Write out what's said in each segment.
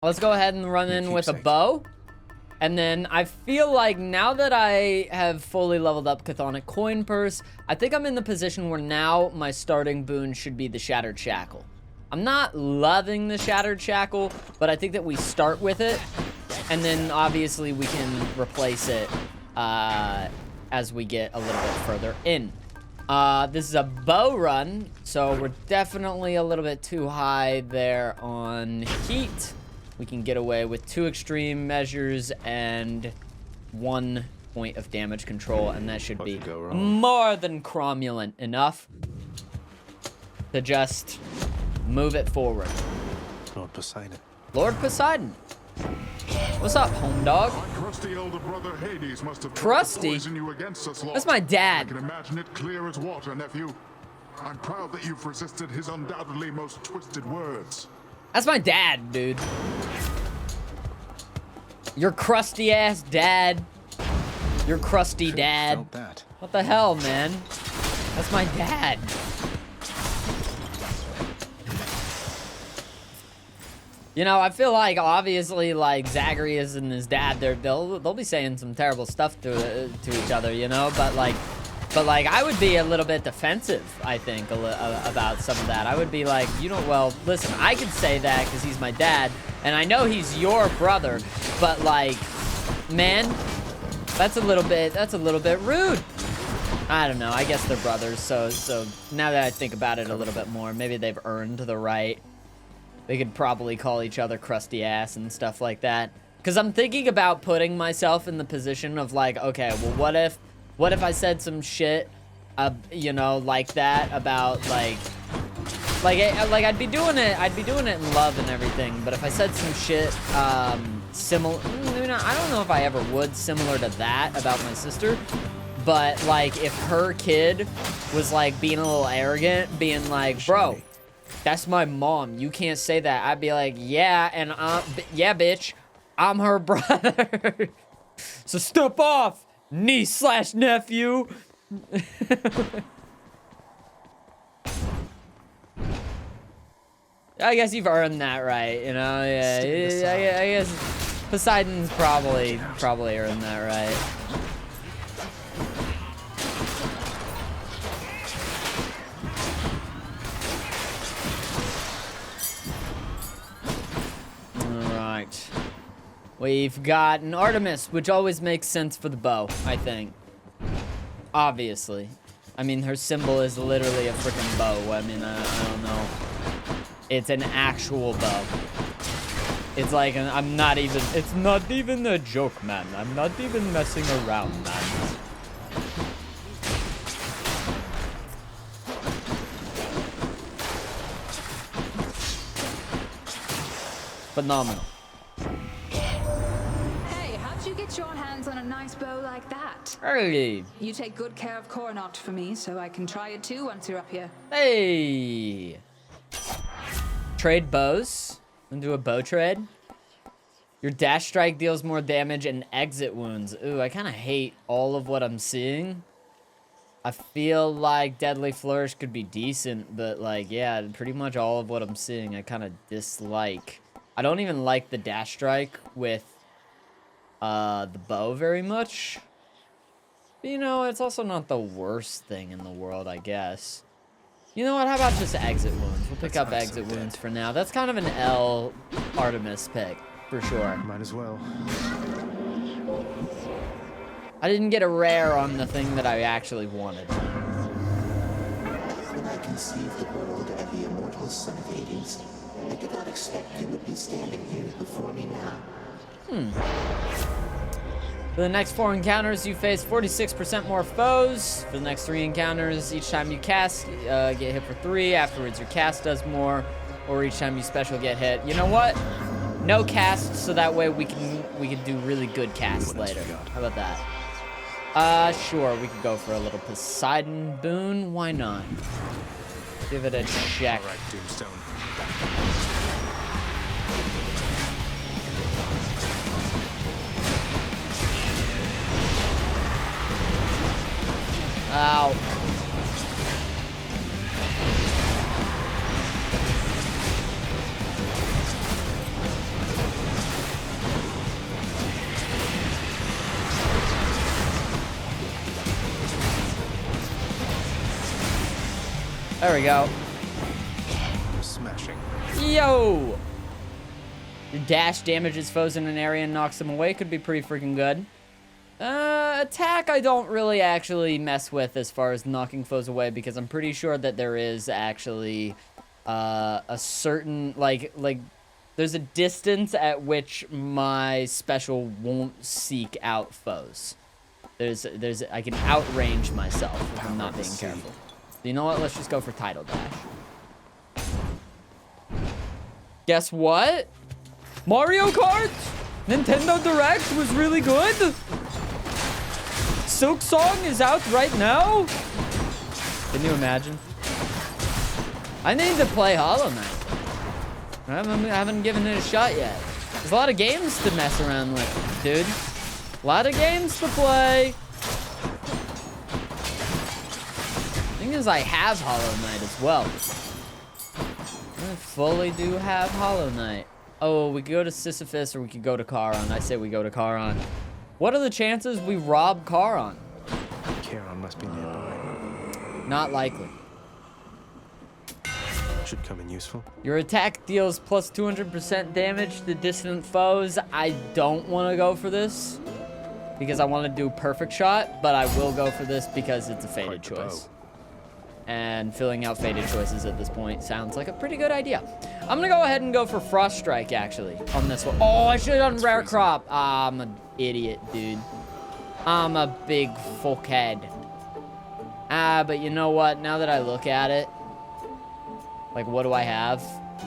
Let's go ahead and run in with a bow. And then I feel like now that I have fully leveled up Chthonic Coin Purse, I think I'm in the position where now my starting boon should be the Shattered Shackle. I'm not loving the Shattered Shackle, but I think that we start with it, and then obviously we can replace it as we get a little bit further in. This is a bow run, so we're definitely a little bit too high there on heat. We can get away with 2 extreme measures and 1 point of damage control, and that should be more than cromulent enough to just move it forward. Lord Poseidon. Lord Poseidon. What's up, home dog? My crusty elder brother Hades must have Crusty? poisoned you against us, Lord. That's my dad. I can imagine it clear as water, nephew. I'm proud that you've resisted his undoubtedly most twisted words. That's my dad, dude. Your crusty ass dad. Your crusty dad. Felt that. What the hell, man? That's my dad. You know, I feel like obviously like Zagreus and his dad, they'll be saying some terrible stuff to each other, you know, but like I would be a little bit defensive, I think, about some of that. I would be like, you know, well, listen, I could say that because he's my dad, and I know he's your brother, but like, man, that's a little bit rude. I don't know. I guess they're brothers, so now that I think about it a little bit more, maybe they've earned the right. They could probably call each other crusty ass and stuff like that. Because I'm thinking about putting myself in the position of like, okay, well, what if I said some shit, you know, like that about like I'd be doing it in love and everything. But if I said some shit, similar, I don't know if I ever would similar to that about my sister. But like, if her kid was like being a little arrogant, being like, bro, that's my mom, you can't say that. I'd be like, yeah, and yeah, bitch, I'm her brother. So step off, niece/nephew. I guess you've earned that right, you know? Yeah, I guess Poseidon's probably earned that right. We've got an Artemis, which always makes sense for the bow, I think. Obviously. I mean, her symbol is literally a freaking bow. I mean, I don't know. It's an actual bow. It's like, it's not even a joke, man. I'm not even messing around, man. Phenomenal. Your hands on a nice bow like that. Hey. You take good care of Coronat for me, so I can try it too once you're up here. Hey. Trade bows. And do a bow trade. Your dash strike deals more damage and exit wounds. Ooh, I kind of hate all of what I'm seeing. I feel like Deadly Flourish could be decent, but like, yeah, pretty much all of what I'm seeing I kind of dislike. I don't even like the dash strike with the bow very much. But, you know, it's also not the worst thing in the world, I guess. You know what? How about just exit wounds? We'll pick up exit wounds for now. That's kind of an L Artemis pick, for sure. Might as well. I didn't get a rare on the thing that I actually wanted. When I conceived the world and the immortal son of Hades, I did not expect you would be standing here before me now. For the next 4 encounters, you face 46% more foes. For the next 3 encounters, each time you cast, get hit for 3. Afterwards, your cast does more. Or each time you special get hit. You know what? No cast, so that way we can do really good casts later. How about that? Sure, we could go for a little Poseidon boon. Why not? Give it a check. All right, Doomstone. Ow. There we go. Smashing. Yo! Your dash damages foes in an area and knocks them away. Could be pretty freaking good. Attack I don't really actually mess with as far as knocking foes away, because I'm pretty sure that there is actually a certain, like there's a distance at which my special won't seek out foes. I can outrange myself if I'm not being careful. You know what? Let's just go for Tidal Dash. Guess what? Mario Kart? Nintendo Direct was really good. Silk Song is out right now. Can you imagine? I need to play Hollow Knight. I haven't given it a shot yet. There's a lot of games to mess around with, dude. A lot of games to play. The thing is, I have Hollow Knight as well. I fully do have Hollow Knight. Oh, we could go to Sisyphus or we could go to Charon. I say we go to Charon. What are the chances we rob Charon? Charon must be nearby. Not likely. Should come in useful. Your attack deals plus 200% damage to distant foes. I don't want to go for this because I want to do perfect shot, but I will go for this because it's a fated choice. And filling out fated choices at this point sounds like a pretty good idea. I'm gonna go ahead and go for Frost Strike actually on this one. Oh, I should have done Rare Crop. I'm an idiot, dude. I'm a big fuckhead. But you know what? Now that I look at it, like, what do I have?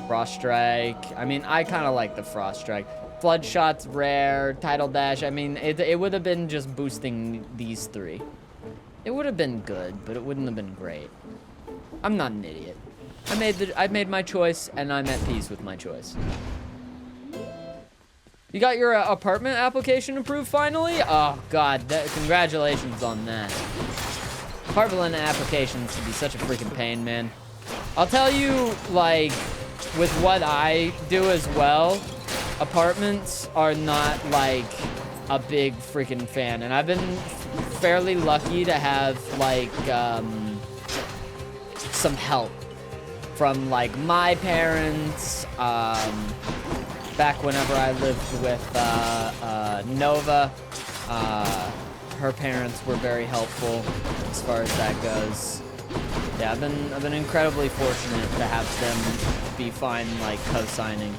Frost Strike. I mean, I kind of like the Frost Strike. Flood Shot's rare. Tidal Dash. I mean, it would have been just boosting these three. It would have been good, but it wouldn't have been great. I'm not an idiot. I made my choice, and I'm at peace with my choice. You got your apartment application approved finally? Oh, God. Congratulations on that. Apartment applications can be such a freaking pain, man. I'll tell you, like, with what I do as well, apartments are not, like, a big freaking fan. And I've been fairly lucky to have, like, some help from, like, my parents, back whenever I lived with Nova. Her parents were very helpful as far as that goes. Yeah, I've been incredibly fortunate to have them be fine, like, co-signing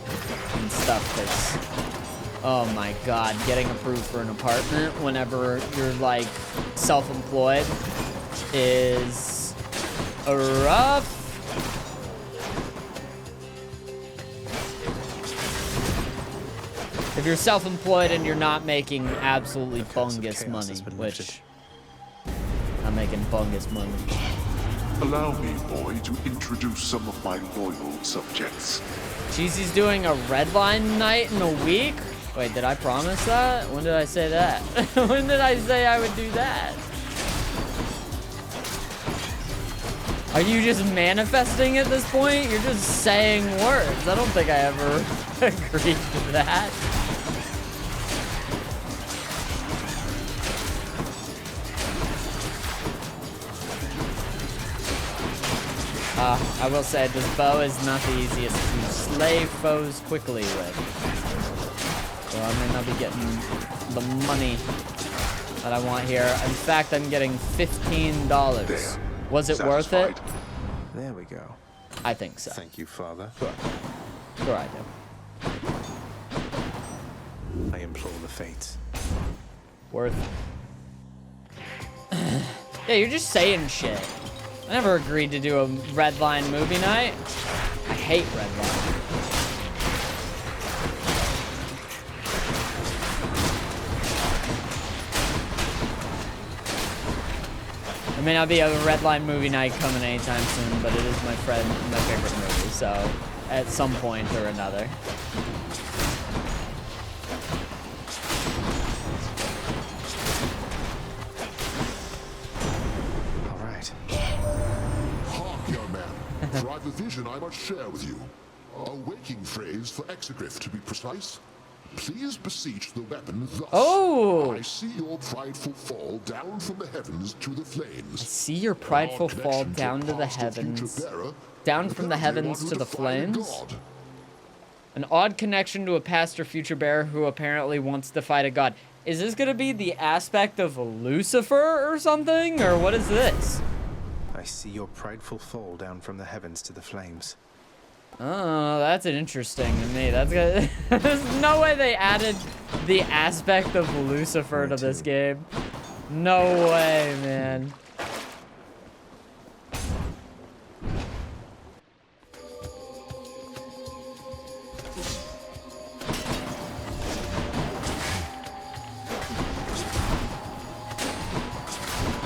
and stuff, because, oh my God, getting approved for an apartment whenever you're, like, self-employed is rough. If you're self-employed and you're not making absolutely bungus money, which I'm making bungus money. Allow me, boy, to introduce some of my loyal subjects. Cheesy's doing a red line night in a week? Wait, did I promise that? When did I say that? When did I say I would do that? Are you just manifesting at this point? You're just saying words. I don't think I ever agreed to that. I will say this bow is not the easiest to slay foes quickly with. So I may not be getting the money that I want here. In fact, I'm getting $15. There. Was it worth it? There we go. I think so. Thank you, Father. Sure I do. I implore the fates. Worth it. Yeah, you're just saying shit. I never agreed to do a red line movie night. I hate red line. There may not be a red line movie night coming anytime soon, but it is my favorite movie, so at some point or another. For I've a vision I must share with you. A waking phrase for exegriff, to be precise. please beseech the weapon thus. Oh! I see your prideful fall down from the heavens to the flames. See your prideful An odd fall connection down to the past or future heavens. bearer, Down and from the apparently heavens one to who the defied flames? God. An odd connection to a past or future bearer who apparently once defied a god. Is this gonna be the aspect of Lucifer or something? Or what is this? I see your prideful fall down from the heavens to the flames. Oh, that's interesting to me. That's good. There's no way they added the aspect of Lucifer to this game. No way, man.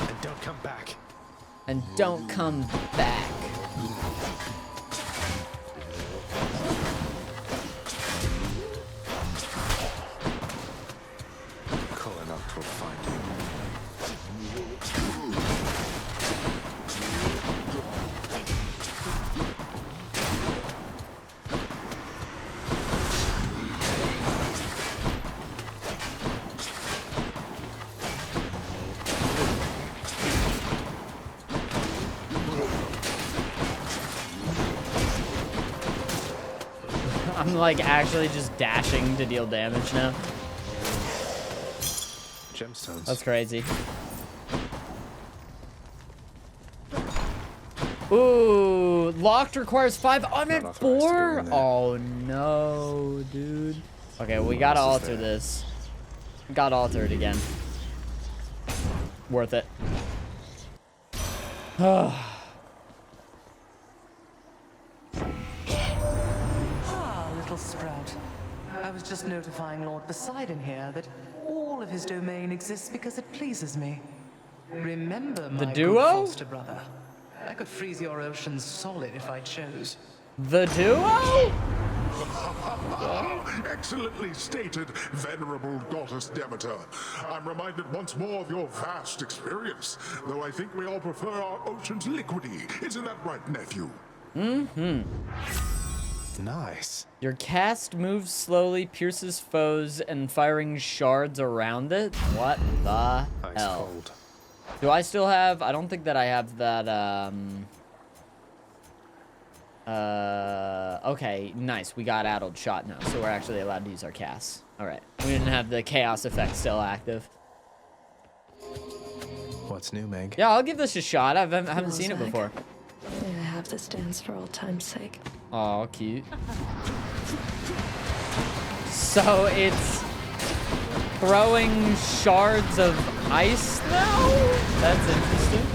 And don't come back. And don't come back. Koronot will find you. I'm like actually just dashing to deal damage now. Gemstones. That's crazy. Ooh, locked requires 5. Oh, I'm Not at authorized to go 4. in there. Oh no, dude. Okay, we gotta else is alter there? this. Gotta alter it again. Worth it. Ah, little sprout. I was just notifying Lord Poseidon here that all of his domain exists because it pleases me. Remember, my good duo? foster brother. I could freeze your oceans solid if I chose. The duo? Excellently stated, venerable goddess Demeter. I'm reminded once more of your vast experience, though I think we all prefer our oceans liquidy. Isn't that right, nephew? Nice. Your cast moves slowly, pierces foes, and firing shards around it? What the Ice hell? cold. Do I still have... I don't think that I have that, okay, nice. We got addled shot now, so we're actually allowed to use our casts. Alright. We didn't have the chaos effect still active. What's new, Meg? Yeah, I'll give this a shot. I haven't seen it Zach. before. May I have this dance for old time's sake? Oh, cute. So it's throwing shards of ice now? That's interesting.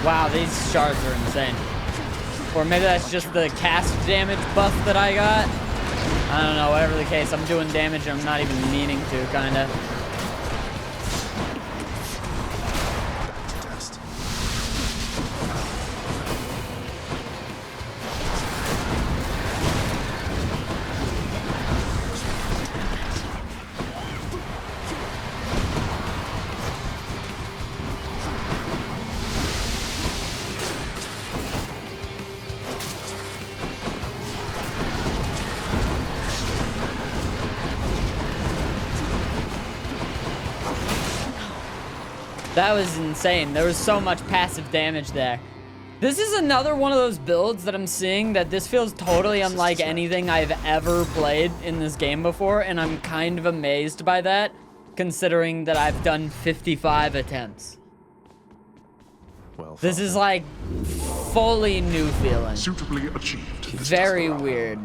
Wow, these shards are insane. Or maybe that's just the cast damage buff that I got. I don't know, whatever the case, I'm doing damage I'm not even meaning to, kinda. Dust. That was insane. There was so much passive damage there. This is another one of those builds that I'm seeing that this feels totally unlike anything I've ever played in this game before, and I'm kind of amazed by that, considering that I've done 55 attempts. Well, This is Father. like fully new feeling. Suitably achieved. This Very time around. weird.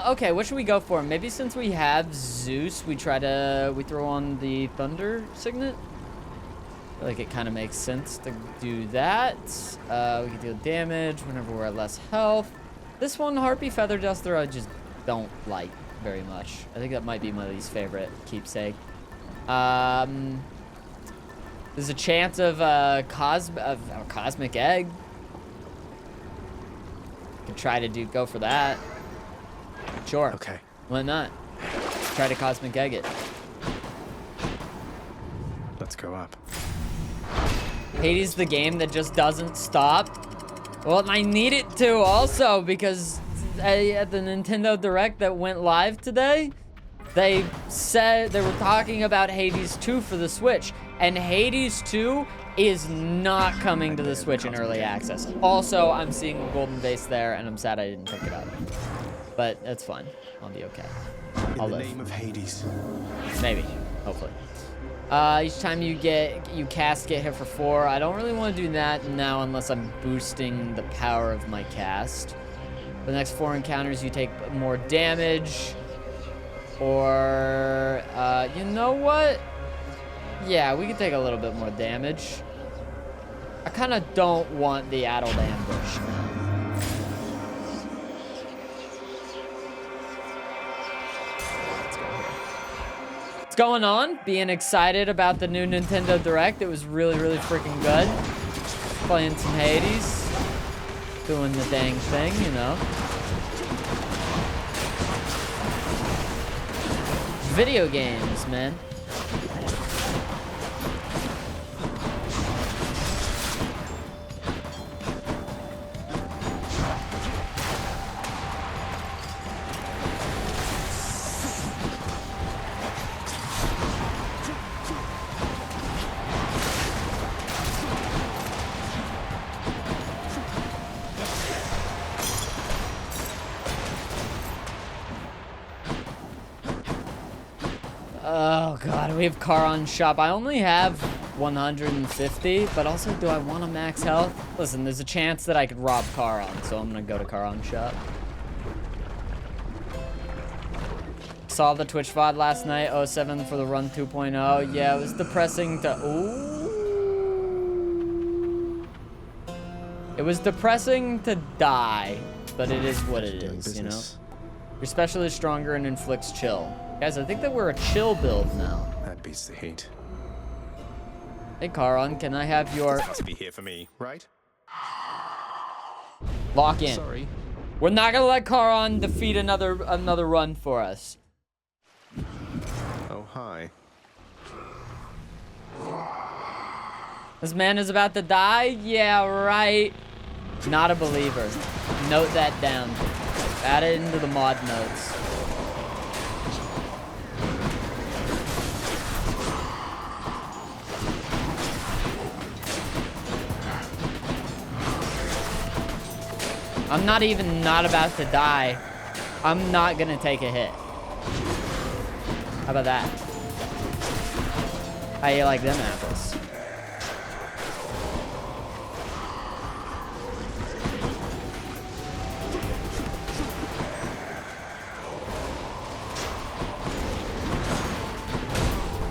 Okay, what should we go for? Maybe since we have Zeus, we throw on the Thunder Signet? I feel like it kind of makes sense to do that. We can deal damage whenever we're at less health. This one, Harpy Feather Duster, I just don't like very much. I think that might be my least favorite keepsake. There's a chance of a cosmic egg. Could try to go for that. Sure. Okay. Why not? Try to cosmic egg it. Let's go up. Hades the game that just doesn't stop. Well, I need it to also because at the Nintendo Direct that went live today, they said they were talking about Hades 2 for the Switch, and Hades 2 is not coming to the Switch in early access. Also, I'm seeing a golden vase there, and I'm sad I didn't pick it up. But that's fine. I'll be okay. In I'll the live. name of Hades. Maybe. Hopefully. Each time you cast, get hit for 4. I don't really want to do that now unless I'm boosting the power of my cast. For the next 4 encounters, you take more damage. Or, you know what? Yeah, we can take a little bit more damage. I kind of don't want the addled ambush now. What's going on? Being excited about the new Nintendo Direct. It was really, really freaking good. Playing some Hades. Doing the dang thing, you know. Video games, man. Oh god, we have Charon shop. I only have 150, but also do I want to max health? Listen, there's a chance that I could rob Charon, so I'm gonna go to Charon shop. Saw the Twitch VOD last night, 07 for the run 2.0. Yeah, it was depressing to... Ooh. It was depressing to die, but it is what it is, you know? Your special is stronger and inflicts chill. Guys, I think that we're a chill build now. That beats the heat. Hey, Charon, can I have your... Must be here for me, right? Lock in. Sorry. We're not gonna let Charon defeat another run for us. Oh, hi. This man is about to die? Yeah, right. Not a believer. Note that down. Add it into the mod notes. I'm not even not about to die. I'm not gonna take a hit. How about that? How you like them apples?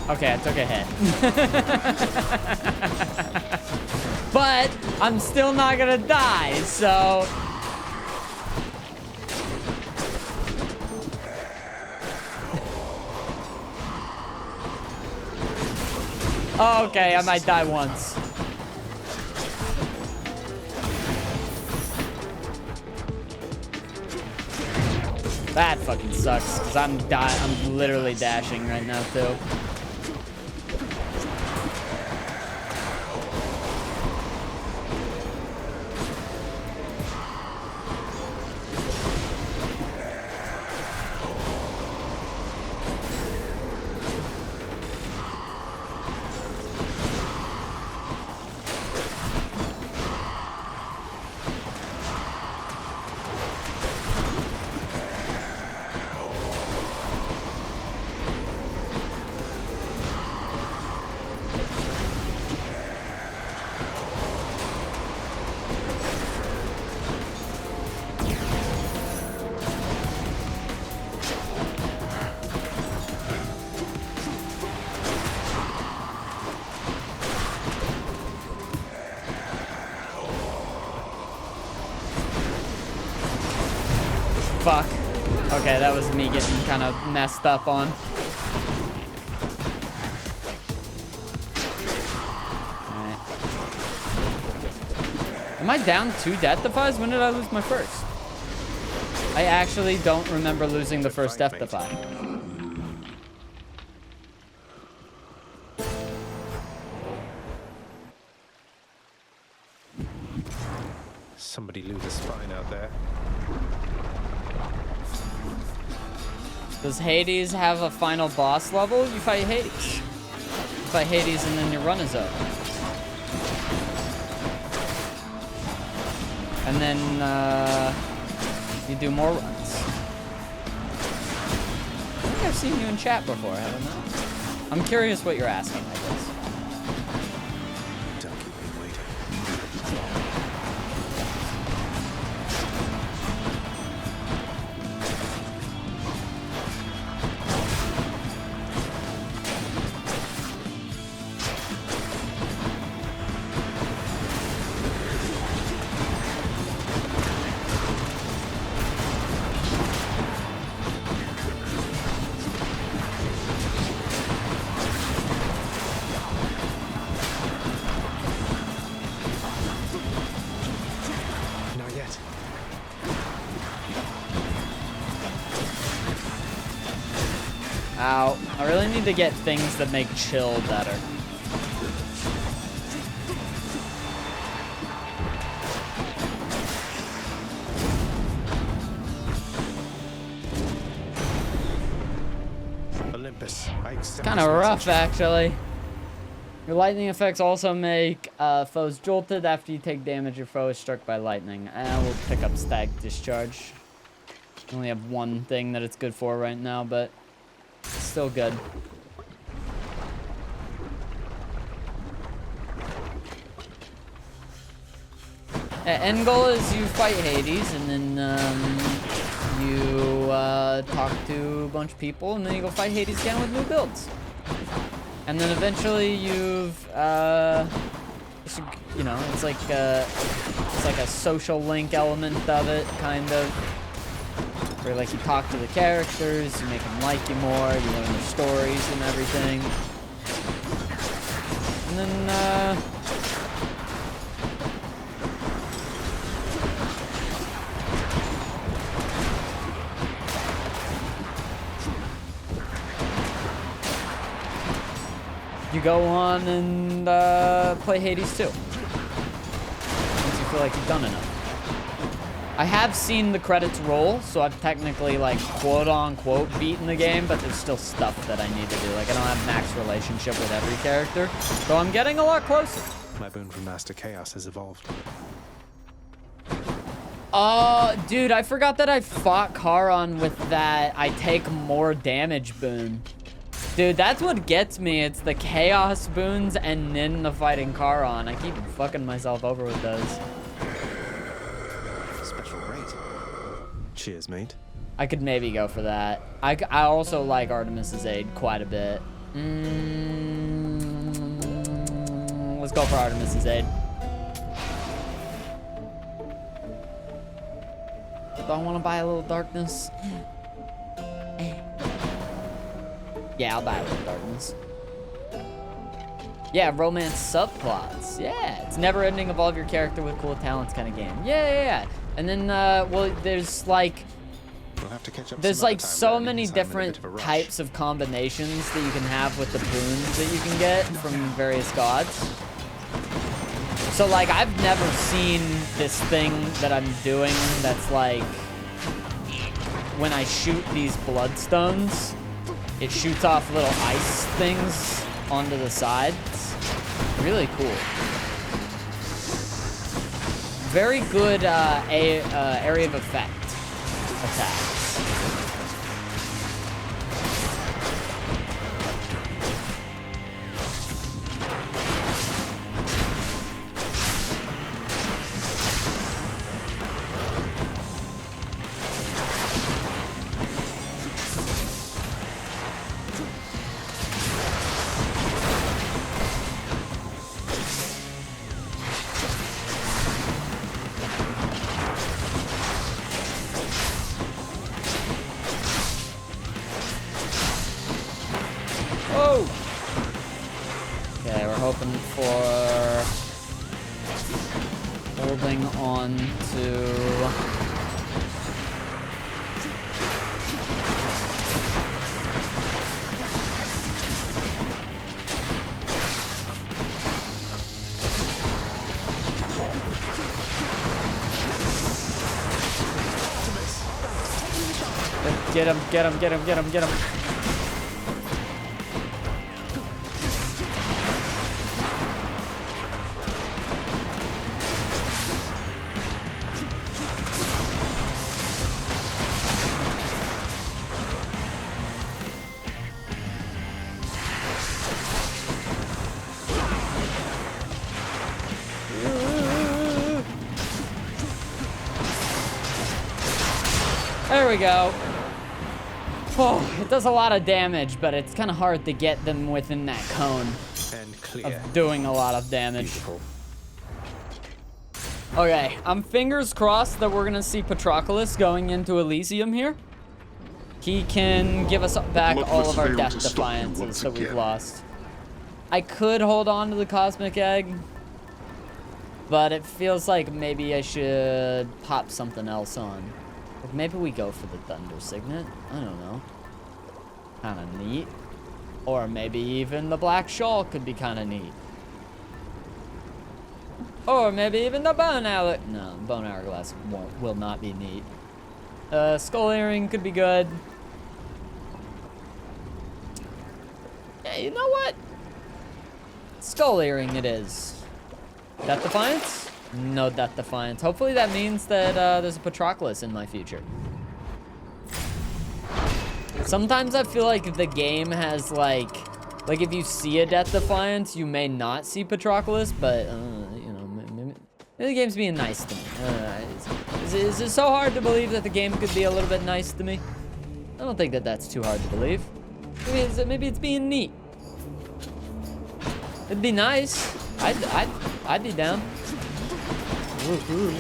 Okay, I took a hit. But I'm still not gonna die, so... Okay, I might die once. That fucking sucks, because I'm literally dashing right now, too. Fuck. Okay, that was me getting kind of messed up on. Alright. Am I down 2 death defies? When did I lose my first? I actually don't remember losing the first Fight, Death mate. Defy. Somebody lose a spine out there. Does Hades have a final boss level? You fight Hades. You fight Hades and then your run is over. And then, you do more runs. I think I've seen you in chat before, haven't I? I'm curious what you're asking, I guess. Don't keep me waiting. Not yet. Ow. I really need to get things that make chill better. Olympus, I accept Kind of this rough, message. actually. Your lightning effects also make foes jolted after you take damage. Your foe is struck by lightning. And we'll pick up Stag Discharge. I only have one thing that it's good for right now, but it's still good. End goal is you fight Hades, and then you talk to a bunch of people, and then you go fight Hades again with new builds. And then eventually you've, you know, it's like a social link element of it, kind of. Where like you talk to the characters, you make them like you more, you learn their stories and everything. And then, you go on and play Hades 2. Once you feel like you've done enough. I have seen the credits roll, so I've technically, like, quote-unquote beaten the game, but there's still stuff that I need to do. Like, I don't have max relationship with every character, so I'm getting a lot closer. My boon from Master Chaos has evolved. Dude, I forgot that I fought Charon with that I take more damage boon. Dude, that's what gets me. It's the Chaos boons and then the fighting Charon. I keep fucking myself over with those. Special rate. Cheers, mate. I could maybe go for that. I also like Artemis's Aid quite a bit. Let's go for Artemis's Aid. Do I want to buy a little darkness? Yeah, I'll buy a little darkness. Yeah, romance subplots. Yeah, it's never-ending, evolve your character with cool talents kind of game. Yeah. And then, well, there's like, We'll have to catch up there's some other like time, so learning many this time in a different bit of a rush. types of combinations that you can have with the boons that you can get from various gods. So like, I've never seen this thing that I'm doing that's like, when I shoot these bloodstones, it shoots off little ice things onto the sides. Really cool. Very good area of effect attacks. Okay, we're hoping for holding on to Get him, get him, get him, get him, get him. There we go. Oh, it does a lot of damage, but it's kind of hard to get them within that cone And clear. of doing a lot of damage. Beautiful. Okay, I'm fingers crossed that we're gonna see Patroclus going into Elysium here. He can give us back Let all us of our fail death to stop you defiances once that we've again. lost. I could hold on to the Cosmic Egg, but it feels like maybe I should pop something else on. Like maybe we go for the Thunder Signet. I don't know. Kind of neat. Or maybe even the Black Shawl could be kind of neat. Or maybe even the Bone Hour. No, Bone Hourglass will not be neat. Skull Earring could be good. Yeah, you know what? Skull Earring it is. Death Defiance? No Death Defiance. Hopefully that means that there's a Patroclus in my future. Sometimes I feel like the game has like if you see a Death Defiance, you may not see Patroclus, but you know, maybe the game's being nice to me. Is it so hard to believe that the game could be a little bit nice to me? I don't think that that's too hard to believe. Maybe it's being neat. It'd be nice. I'd be down. Woohoo.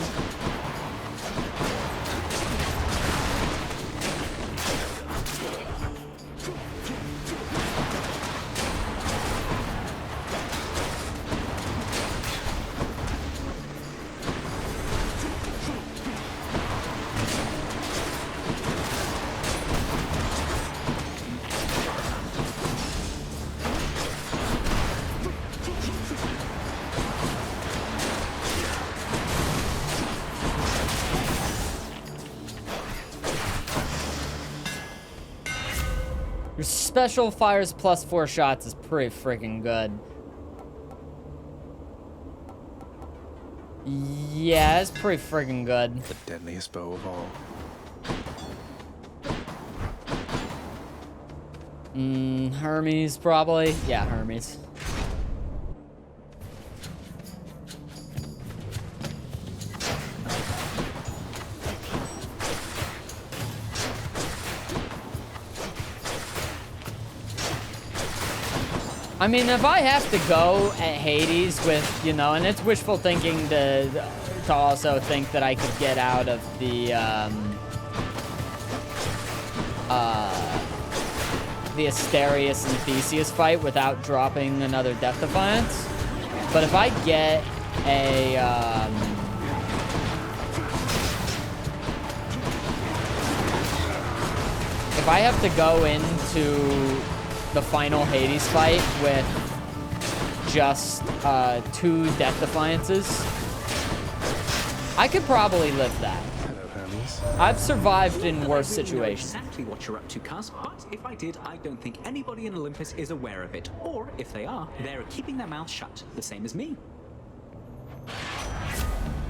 Your special fires plus 4 shots is pretty freaking good. Yeah, it's pretty freaking good. The deadliest bow of all. Hermes probably. Yeah, Hermes. I mean, if I have to go at Hades with, you know, and it's wishful thinking to also think that I could get out of the Asterius and Theseus fight without dropping another Death Defiance. But if I get a, if I have to go into the final Hades fight with just 2 Death Defiances, I could probably live that. Hello, Hermes. I've survived in worse situations. Exactly what you're up to, Cuz, but if I did, I don't think anybody in Olympus is aware of it. Or if they are, they're keeping their mouths shut, the same as me.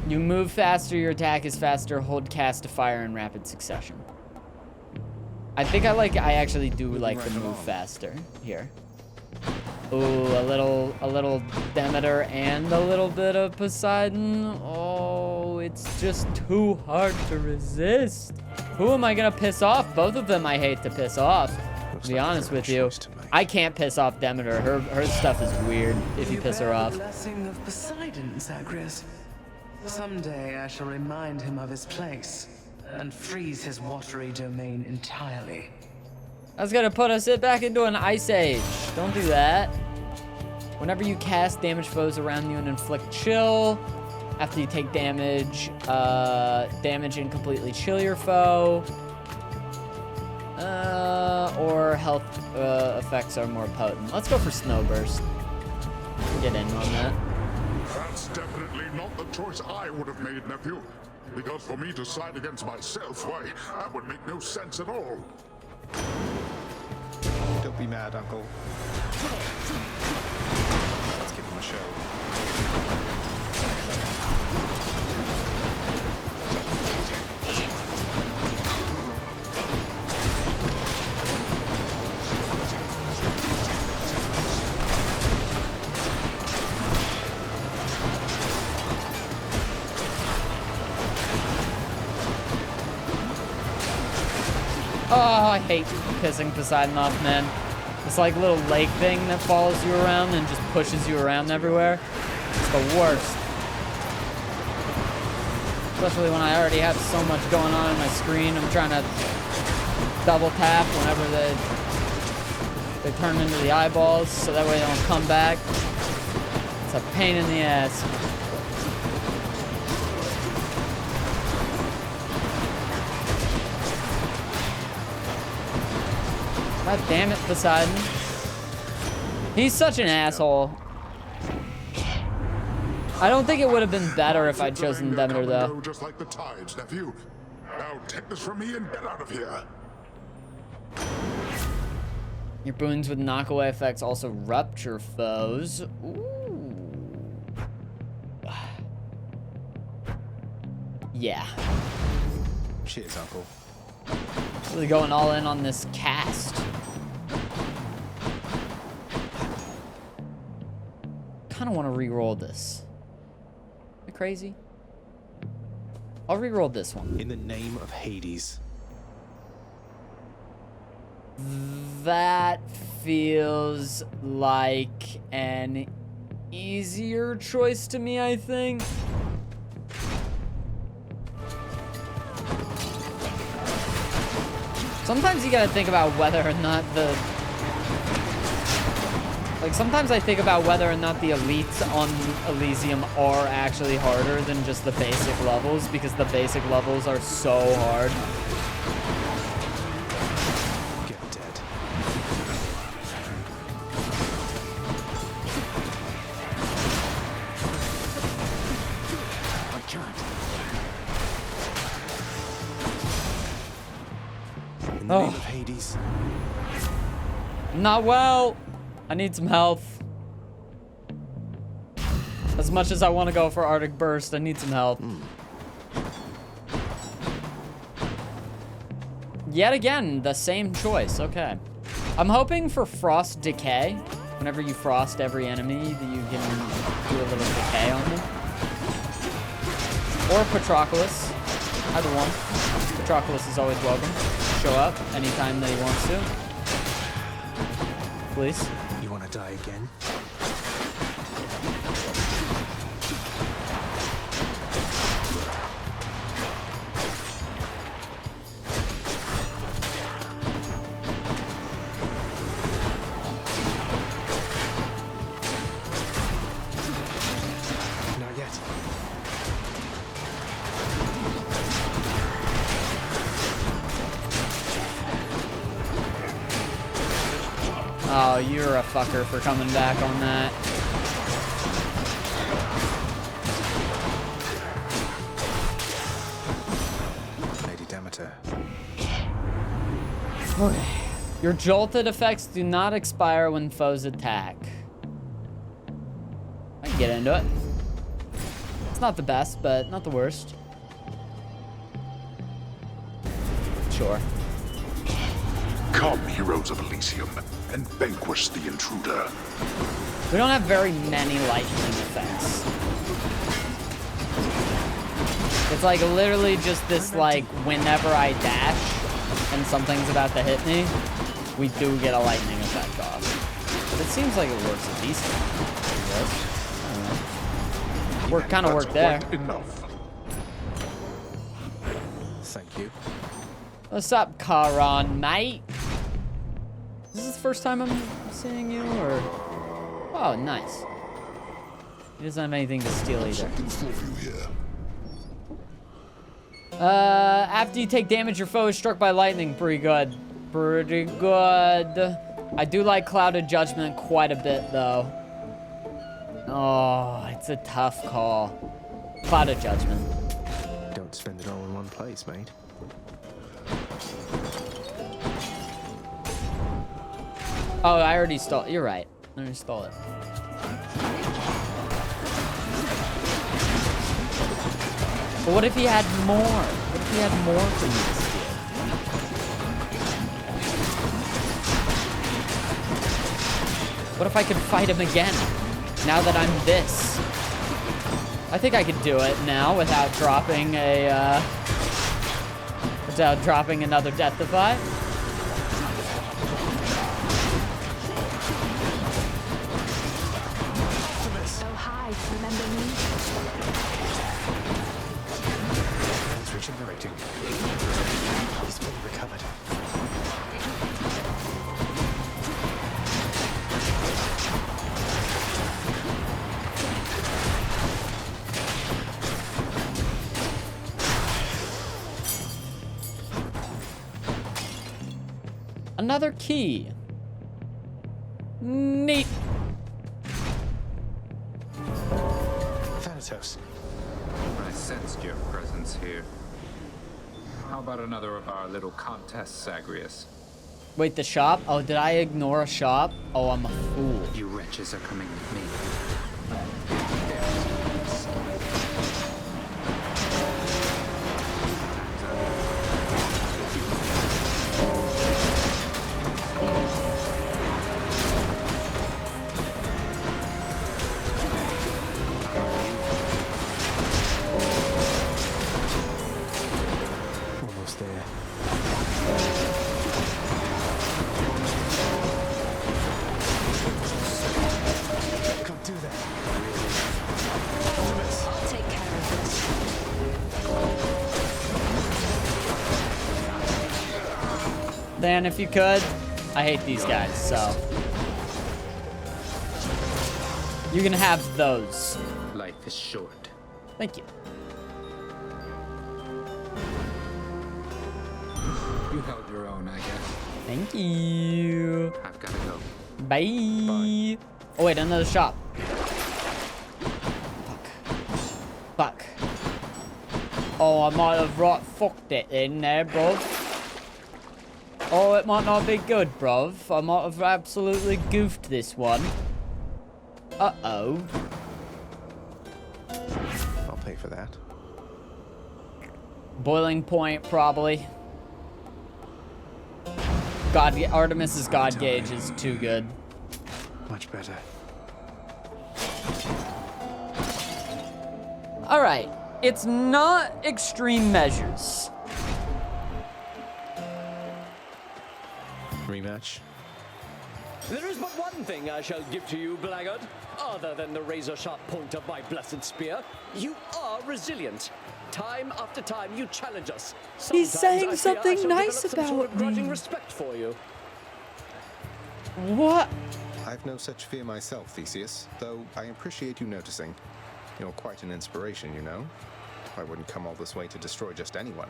You move faster, your attack is faster, hold cast to fire in rapid succession. I think I actually do like the move faster here. Ooh, a little Demeter and a little bit of Poseidon. Oh, it's just too hard to resist. Who am I gonna piss off? Both of them I hate to piss off. To be honest with you, I can't piss off Demeter. Her stuff is weird if you piss her off. The blessing of Poseidon, Zagreus. Someday I shall remind him of his place and freeze his watery domain entirely. That's gonna put us back into an ice age. Don't do that. Whenever you cast, damage foes around you and inflict chill. After you take damage, damage and completely chill your foe. Or health effects are more potent. Let's go for Snowburst. Get in on that. That's definitely not the choice I would have made, nephew. Because for me to side against myself, why, that would make no sense at all. Don't be mad, Uncle. Let's give him a show. Oh, I hate pissing Poseidon off, man. This like little lake thing that follows you around and just pushes you around everywhere. It's the worst. Especially when I already have so much going on in my screen. I'm trying to double tap whenever they turn into the eyeballs so that way they don't come back. It's a pain in the ass. God damn it, Poseidon. He's such an asshole. I don't think it would have been better if I'd chosen Demeter, though. Just like the tides, nephew. Now take this from me and get out of here. Your boons with knockaway effects also rupture foes. Ooh. Yeah. Cheers, Uncle. Really going all in on this cast. Kind of want to re-roll this. Am I crazy? I'll re-roll this one. In the name of Hades. That feels like an easier choice to me, I think. Sometimes you gotta think about whether or not sometimes I think about whether or not the elites on Elysium are actually harder than just the basic levels, because the basic levels are so hard. Get dead. I can't. In the name of Hades. Not well. I need some health. As much as I want to go for Arctic Burst, I need some health. Yet again, the same choice. Okay. I'm hoping for Frost Decay. Whenever you frost every enemy, that you can do a little decay on them. Or Patroclus. Either one. Patroclus is always welcome. Show up anytime that he wants to. Please. You want to die again? Not yet. Oh, you're a fucker for coming back on that. Lady Demeter. Okay. Your jolted effects do not expire when foes attack. I can get into it. It's not the best, but not the worst. Sure. Come, heroes of Elysium, and vanquish the intruder. We don't have very many lightning effects. It's like literally just this like whenever I dash and something's about to hit me, we do get a lightning effect off. But it seems like it works a decent amount. Work kind of worked there. Enough. Thank you. What's up, Charon, mate? Is this the first time I'm seeing you, or? Oh, nice. He doesn't have anything to steal either. After you take damage, your foe is struck by lightning. Pretty good. Pretty good. I do like Clouded Judgment quite a bit, though. Oh, it's a tough call. Clouded Judgment. Don't place, mate. Oh, I already stole it. You're right. I already stole it. But what if he had more? What if he had more for me to steal? What if I could fight him again? Now that I'm this. I think I could do it now without dropping a, without dropping another Deathify. Oh, hi. Remember me? It's regenerating. He's fully recovered. Another key. Neat. Thanatos. I sensed your presence here. How about another of our little contests, Zagreus? Wait, the shop? Oh, did I ignore a shop? Oh, I'm a fool. You wretches are coming with me. Almost there. Can't do that. I'll take care of this. Dan, if you could. I hate these guys, so. You can have those. Life is short. Thank you. You held your own, I guess. Thank you. I've gotta go. Bye. Oh, wait, another shop. Fuck. Oh, I might have right fucked it in there, bruv. Oh, it might not be good, bruv. I might have absolutely goofed this one. Uh-oh. I'll pay for that. Boiling point, probably. God, Artemis's God Gauge is too good. Much better. All right, it's not extreme measures. Rematch. There is but one thing I shall give to you, blackguard. Other than the razor-sharp point of my blessed spear, you are resilient. Time after time, you challenge us. He's Sometimes saying I fear something I shall nice develop some sort of about grudging me. respect for you. What? I've no such fear myself, Theseus, though I appreciate you noticing. You're quite an inspiration, you know. I wouldn't come all this way to destroy just anyone.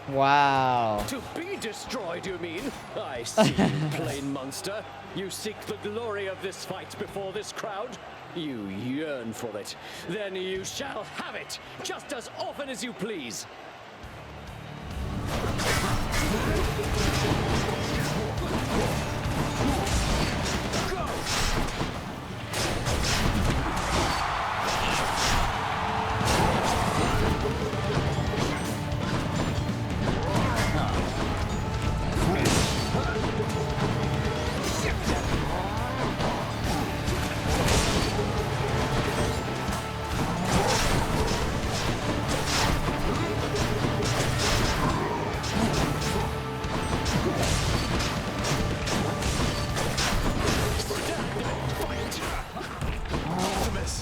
Wow. To be destroyed, you mean? I see you, plain monster. You seek the glory of this fight before this crowd? You yearn for it. Then you shall have it, just as often as you please.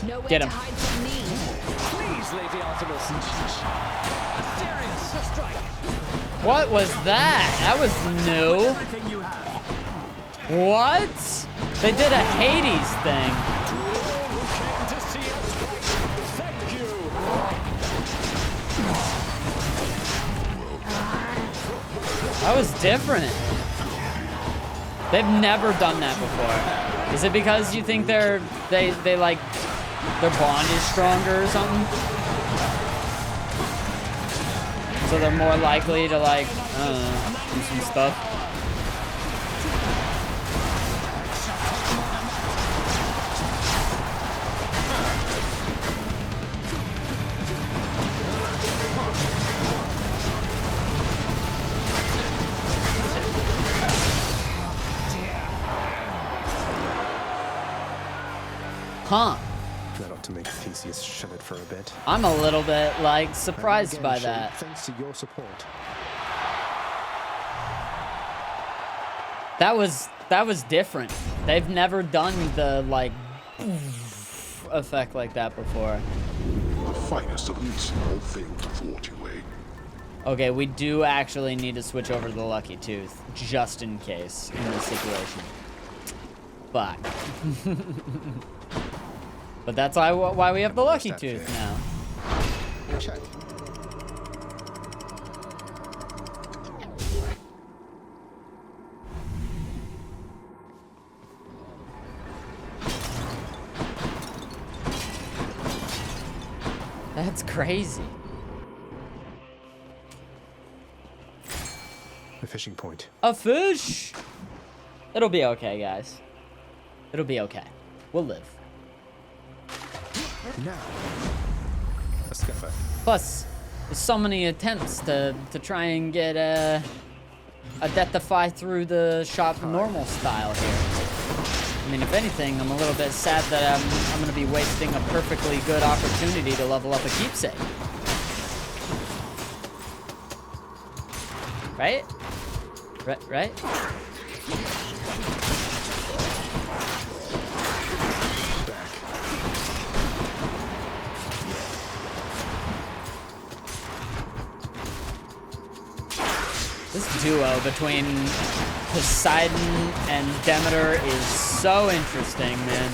Nowhere Get to him. hide from me. Please, Lady Artemis. Serious strike. What was that? That was new. Everything you have. What? They did a Hades thing. To all who came to see us fight, thank you. That was different. They've never done that before. Is it because you think they like their bond is stronger or something? So they're more likely to, like, I don't know, do some stuff. Huh. That ought to make Theseus shut it for a bit. I'm a little bit, like, surprised by that. Thanks to your support. That was different. They've never done the, like, effect like that before. The finest of these small failed to thwart you, eh? Okay, we do actually need to switch over to the Lucky Tooth, just in case, in this situation. But... But that's why we have the Lucky Tooth now. Check. That's crazy. A fishing point. A fish! It'll be okay, guys. It'll be okay. We'll live. Now, a scupper. Plus, there's so many attempts to try and get a Deathify through the shop normal style here. I mean, if anything, I'm a little bit sad that I'm gonna be wasting a perfectly good opportunity to level up a keepsake. Right? Right? This duo between Poseidon and Demeter is so interesting, man.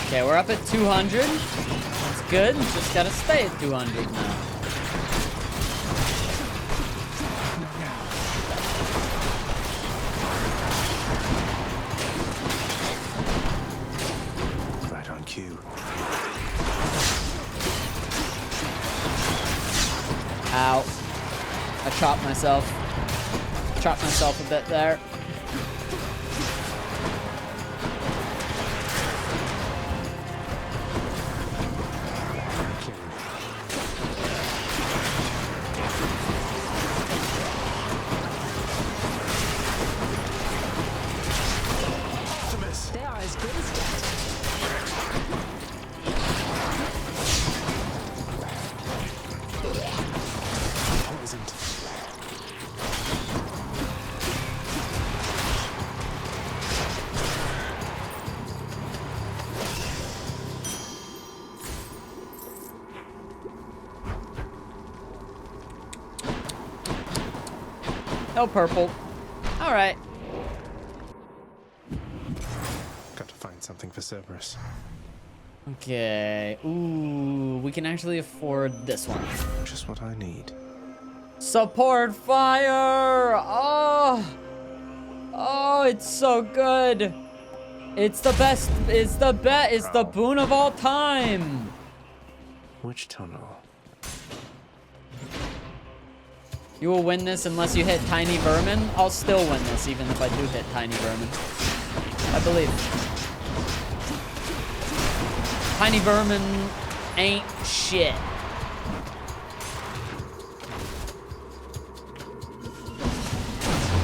Okay, we're up at 200. That's good. Just gotta stay at 200 now. Right on cue. Ow. I chopped myself. Chopped myself a bit there. They are as good as dead. Poisoned. No purple. All right. Got to find something for Cerberus. Okay. Ooh, we can actually afford this one. Just what I need. Support fire! Oh! Oh, it's so good. It's the best. It's the best. It's the boon of all time. Which tunnel? You will win this unless you hit tiny vermin. I'll still win this even if I do hit tiny vermin. I believe. Tiny vermin ain't shit.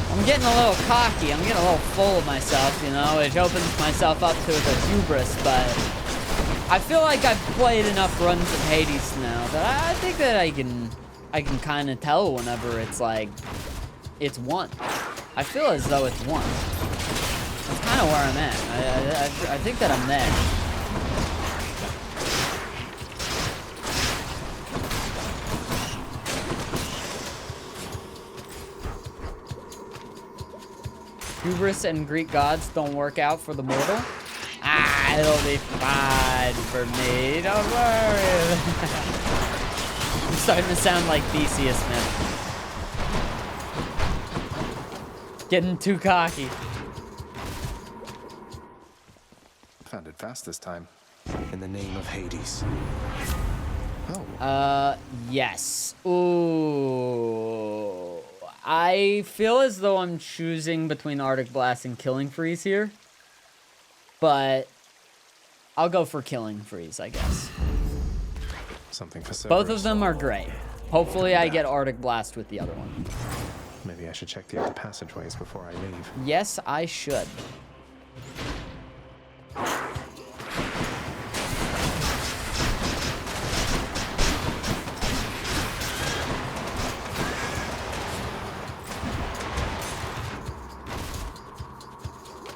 I'm getting a little cocky. I'm getting a little full of myself, you know, which opens myself up to the hubris, but I feel like I've played enough runs of Hades now that I think that I can kind of tell whenever it's like, it's won. I feel as though it's won. That's kind of where I'm at. I think that I'm there. Hubris and Greek gods don't work out for the mortal. Ah, It'll be fine for me. Don't worry. I'm starting to sound like Theseus, man. Getting too cocky. Found it fast this time. In the name of Hades. Oh. Yes. Ooh. I feel as though I'm choosing between Arctic Blast and Killing Freeze here. But I'll go for Killing Freeze, I guess. Something for Both of them are great. Hopefully I get Arctic Blast with the other one. Maybe I should check the other passageways before I leave. Yes, I should.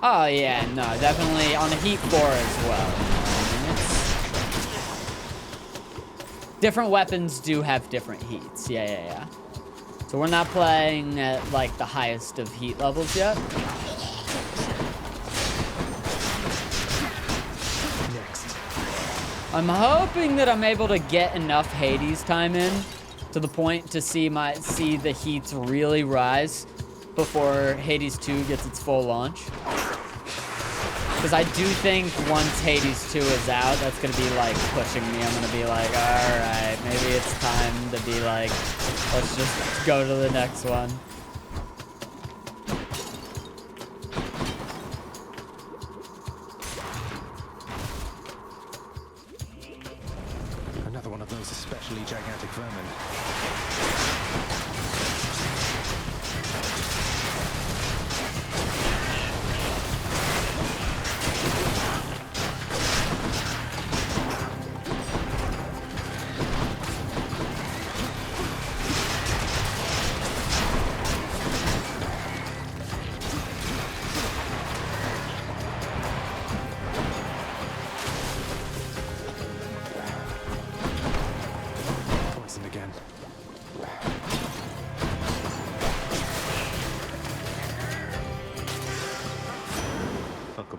Oh yeah, no, definitely on the Heat 4 as well. Different weapons do have different heats. Yeah. So we're not playing at like the highest of heat levels yet. Next. I'm hoping that I'm able to get enough Hades time in to the point to see the heats really rise before Hades 2 gets its full launch. Because I do think once Hades 2 is out, that's going to be like pushing me. I'm going to be like, alright, maybe it's time to be like, let's just go to the next one. Another one of those especially gigantic vermin.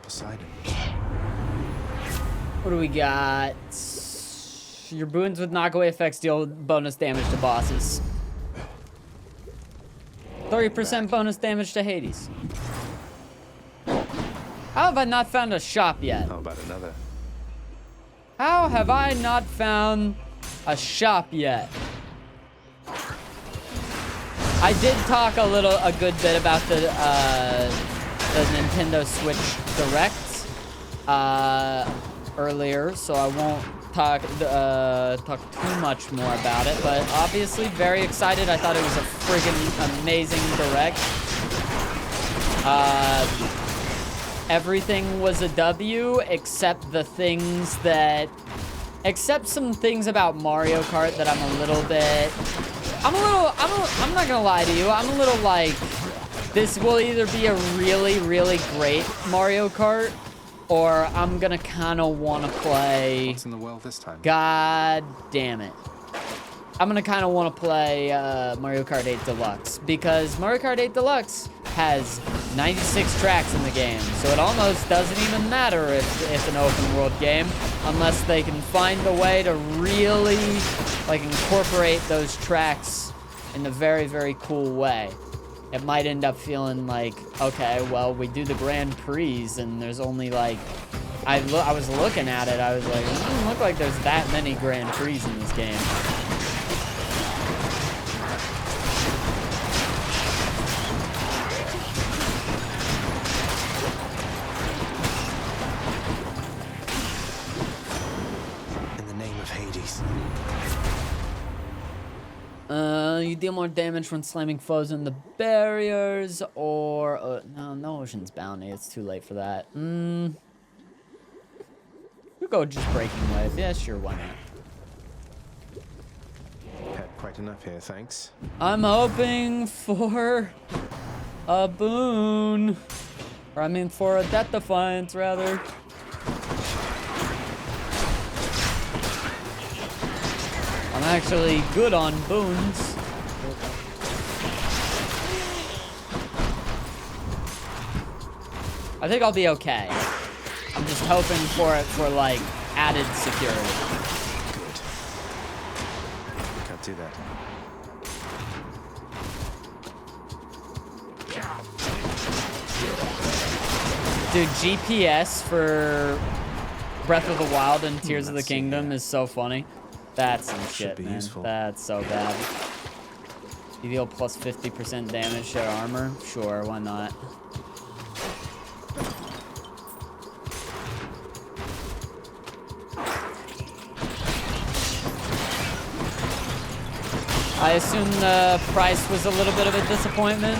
Poseidon. What do we got? Your boons with knockaway effects deal bonus damage to bosses. 30% bonus damage to Hades. How have I not found a shop yet? How about another? How have I not found a shop yet? I did talk a good bit about the Nintendo Switch Direct earlier, so I won't talk too much more about it. But obviously, very excited. I thought it was a friggin' amazing Direct. Everything was a W except some things about Mario Kart that I'm not gonna lie to you. I'm a little like, this will either be a really, really great Mario Kart, or I'm gonna kind of want to play. What's in the well this time? God damn it! I'm gonna kind of want to play Mario Kart 8 Deluxe, because Mario Kart 8 Deluxe has 96 tracks in the game, so it almost doesn't even matter if it's an open world game, unless they can find a way to really like incorporate those tracks in a very, very cool way. It might end up feeling like, okay, well, we do the Grand Prix, and there's only like, I was looking at it, I was like, it doesn't look like there's that many Grand Prix in this game. In the name of Hades. You deal more damage when slamming foes in the barriers, or no Ocean's Bounty. It's too late for that. We'll go just Breaking Wave. Yeah, sure, why not? Had quite enough here, thanks. I'm hoping for a boon, or I mean for a Death Defiance rather. I'm actually good on boons. I think I'll be okay. I'm just hoping for it for like added security. Good. Can't do that. Dude, GPS for Breath of the Wild and Tears of the Kingdom is so funny. That's some shit, man. Useful. That's so bad. You deal plus 50% damage to armor? Sure, why not? I assume the price was a little bit of a disappointment.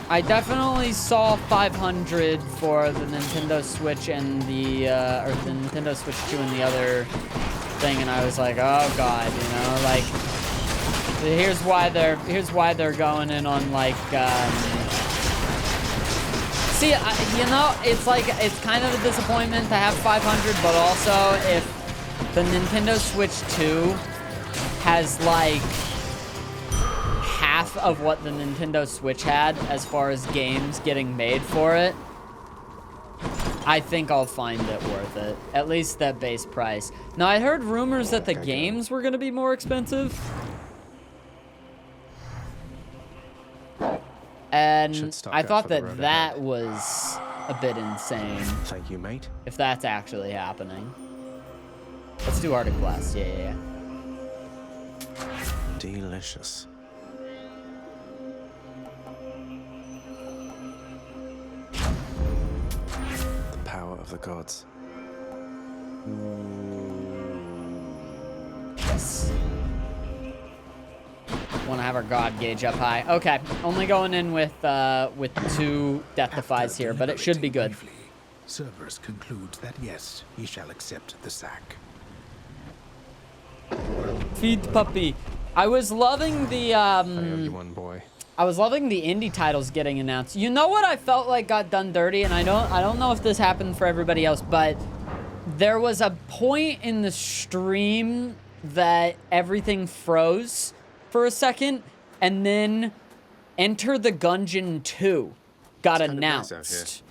I definitely saw 500 for the Nintendo Switch and the or the Nintendo Switch 2 and the other thing, and I was like, oh god, you know, like here's why they're going in on like see, you know, it's like it's kind of a disappointment to have 500, but also if the Nintendo Switch 2 has like half of what the Nintendo Switch had as far as games getting made for it, I think I'll find it worth it. At least that base price. Now, I heard rumors that the games were going to be more expensive. And I thought that that was a bit insane. Thank you, mate. If that's actually happening. Let's do Arctic Blast. Yeah. Delicious. The power of the gods. Yes. Want to have our god gauge up high. Okay, only going in with 2 death defies here, but it should be good. Cerberus concludes that yes, he shall accept the sack. Feed puppy. I was loving the I owe you one, boy. I was loving the indie titles getting announced. You know what I felt like got done dirty, and I don't know if this happened for everybody else, but there was a point in the stream that everything froze for a second, and then Enter the Gungeon 2 got announced.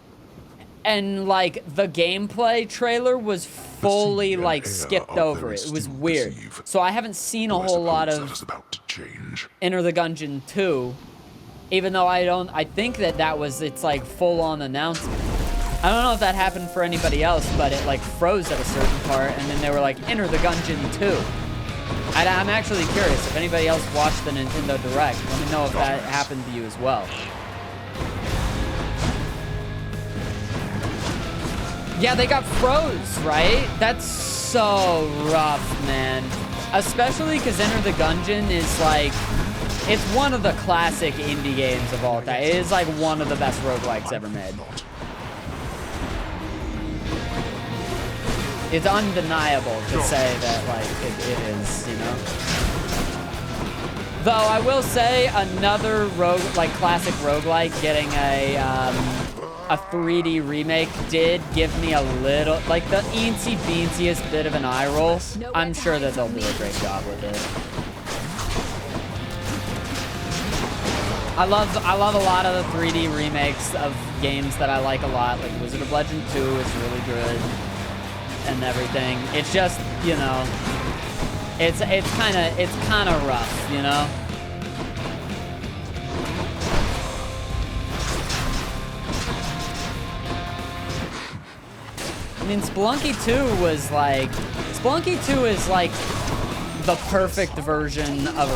And like the gameplay trailer was fully like skipped over it. It was weird. So I haven't seen a whole lot of Enter the Gungeon 2, even though I think that was its like full on announcement. I don't know if that happened for anybody else, but it like froze at a certain part, and then they were like, Enter the Gungeon 2. I'm actually curious if anybody else watched the Nintendo Direct. Let me know if that happened to you as well. Yeah, they got froze, right? That's so rough, man. Especially because Enter the Gungeon is like, it's one of the classic indie games of all time. It is like one of the best roguelikes ever made. It's undeniable to say that like it is, you know. Though I will say another classic roguelike getting a 3D remake did give me a little, like the eensy beensiest bit of an eye roll. I'm sure that they'll do a great job with it. I love a lot of the 3D remakes of games that I like a lot. Like Wizard of Legend 2 is really good and everything. It's just, you know, it's kind of rough, you know. I mean, Spelunky 2 was like, Spelunky 2 is like the perfect version of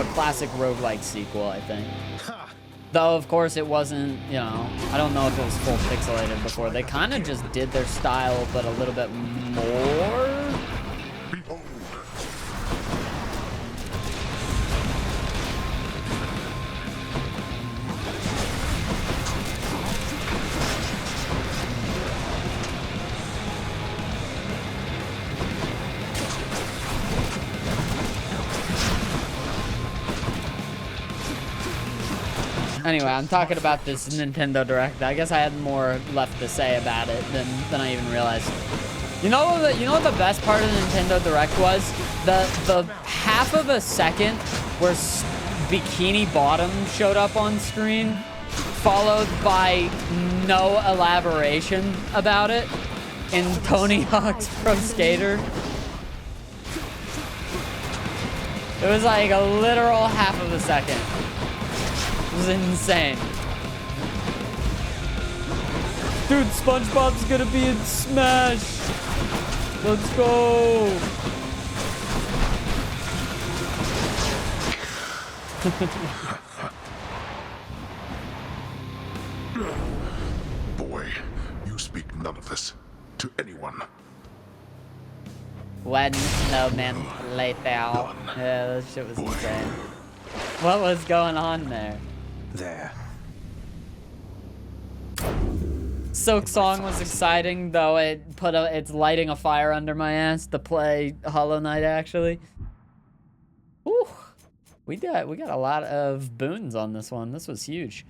a classic roguelike sequel, I think. Though, of course, it wasn't, you know, I don't know if it was full pixelated before. They kind of just did their style, but a little bit more. Anyway, I'm talking about this Nintendo Direct. I guess I had more left to say about it than I even realized. You know what the best part of the Nintendo Direct was? The half of a second where Bikini Bottom showed up on screen. followed by no elaboration about it in Tony Hawk's Pro Skater. It was like a literal half of a second. It was insane. Dude, SpongeBob's gonna be in Smash. Let's go. Boy, you speak none of this to anyone. When no man laid out. Yeah, that shit was insane. What was going on there? There. Silk Song was exciting, though it's lighting a fire under my ass to play Hollow Knight, actually. Whew. We got a lot of boons on this one. This was huge.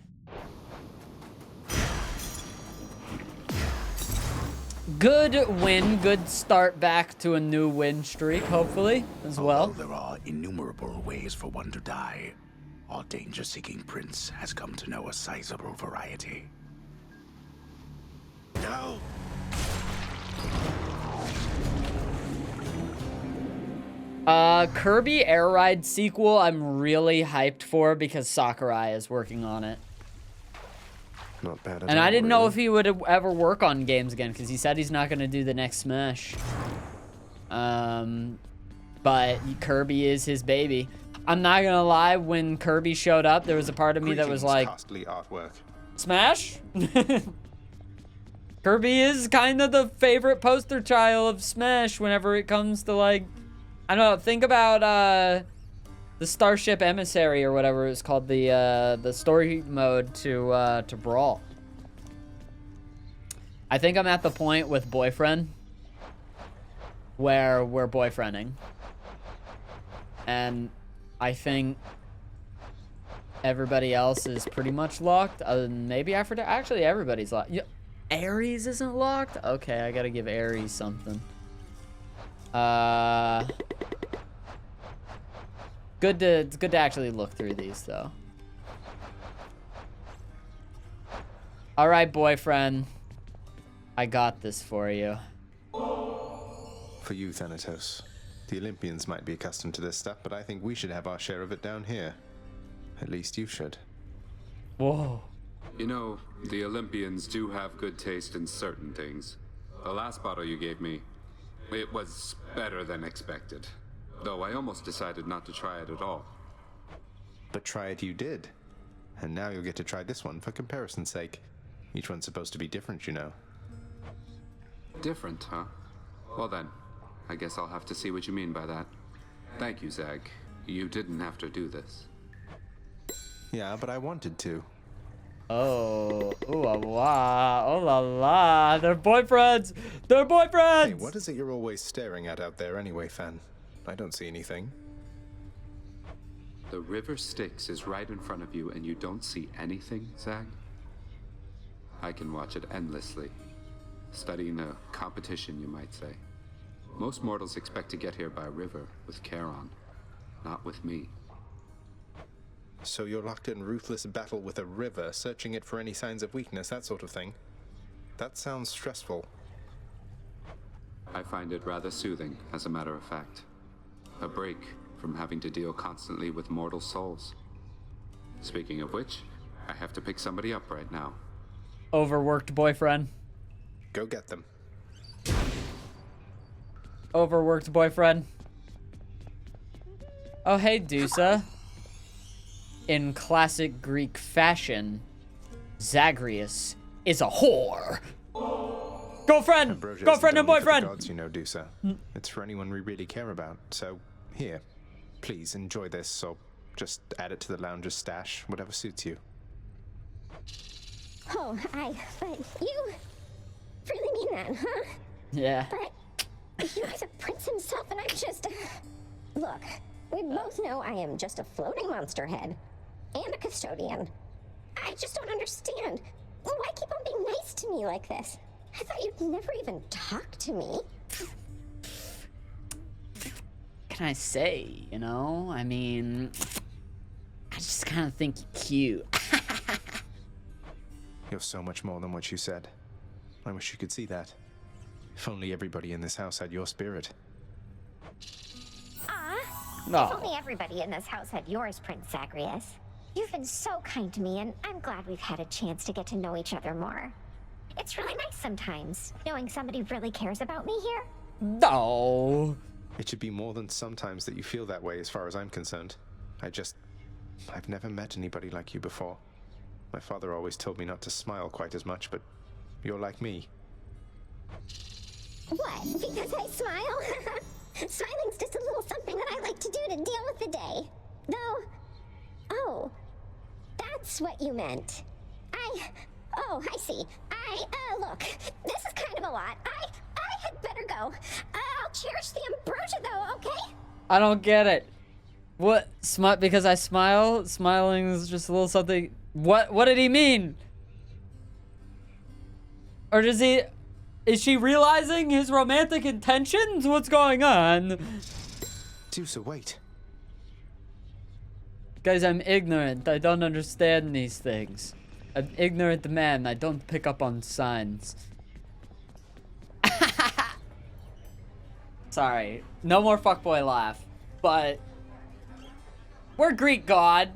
Good win, good start back to a new win streak, hopefully, as well. Although there are innumerable ways for one to die, our danger-seeking prince has come to know a sizable variety. No! Kirby Air Ride sequel, I'm really hyped for because Sakurai is working on it. Not bad at all. And I didn't know if he would ever work on games again because he said he's not going to do the next Smash. But Kirby is his baby. I'm not going to lie, when Kirby showed up, there was a part of me that was like, costly artwork. Smash? Kirby is kind of the favorite poster child of Smash whenever it comes to, like, I don't know, think about the Starship Emissary or whatever it's called, the story mode to Brawl. I think I'm at the point with Boyfriend where we're boyfriending. And I think everybody else is pretty much locked. Other than maybe Aphrodite. Actually, everybody's locked. Yeah, Ares isn't locked? Okay, I gotta give Ares something. It's good to actually look through these, though. All right, Boyfriend. I got this for you. For you, Thanatos. The Olympians might be accustomed to this stuff, but I think we should have our share of it down here. At least you should. Whoa. You know, the Olympians do have good taste in certain things. The last bottle you gave me, it was better than expected. Though I almost decided not to try it at all. But try it you did. And now you'll get to try this one for comparison's sake. Each one's supposed to be different, you know. Different, huh? Well then, I guess I'll have to see what you mean by that. Thank you, Zag. You didn't have to do this. Yeah, but I wanted to. Oh, ooh la la, oh la la, they're boyfriends! They're boyfriends! Hey, what is it you're always staring at out there anyway, Fan? I don't see anything. The river Styx is right in front of you and you don't see anything, Zag? I can watch it endlessly. Studying a competition, you might say. Most mortals expect to get here by river, with Charon. Not with me. So you're locked in ruthless battle with a river, searching it for any signs of weakness, that sort of thing. That sounds stressful. I find it rather soothing, as a matter of fact. A break from having to deal constantly with mortal souls. Speaking of which, I have to pick somebody up right now. Overworked boyfriend. Go get them. Overworked boyfriend. Oh, hey, Dusa. In classic Greek fashion, Zagreus is a whore. Girlfriend! Girlfriend and boyfriend! Gods, you know, Dusa. It's for anyone we really care about. So, here. Please enjoy this, or just add it to the lounger's stash, whatever suits you. Oh, but you really mean that, huh? Yeah. But you guys a prince himself, and I'm just... Look, we both know I am just a floating monster head. And a custodian. I just don't understand. Why keep on being nice to me like this? I thought you'd never even talk to me. Can I say, you know? I mean, I just kind of think you're cute. You're so much more than what you said. I wish you could see that. If only everybody in this house had your spirit. If only everybody in this house had yours, Prince Zagreus. You've been so kind to me, and I'm glad we've had a chance to get to know each other more. It's really nice sometimes, knowing somebody really cares about me here. No. It should be more than sometimes that you feel that way as far as I'm concerned. I've never met anybody like you before. My father always told me not to smile quite as much, but you're like me. What? Because I smile? Smiling's just a little something that I like to do to deal with the day. Though, oh, that's what you meant. I see. Look, this is kind of a lot. I had better go. I'll cherish the ambrosia though, okay? I don't get it. What? Because I smile? Smiling is just a little something. What did he mean? Or is she realizing his romantic intentions? What's going on? Tusa, wait. Guys, I'm ignorant. I don't understand these things. I'm ignorant man. I don't pick up on signs. Sorry. No more fuckboy laugh. But we're Greek god.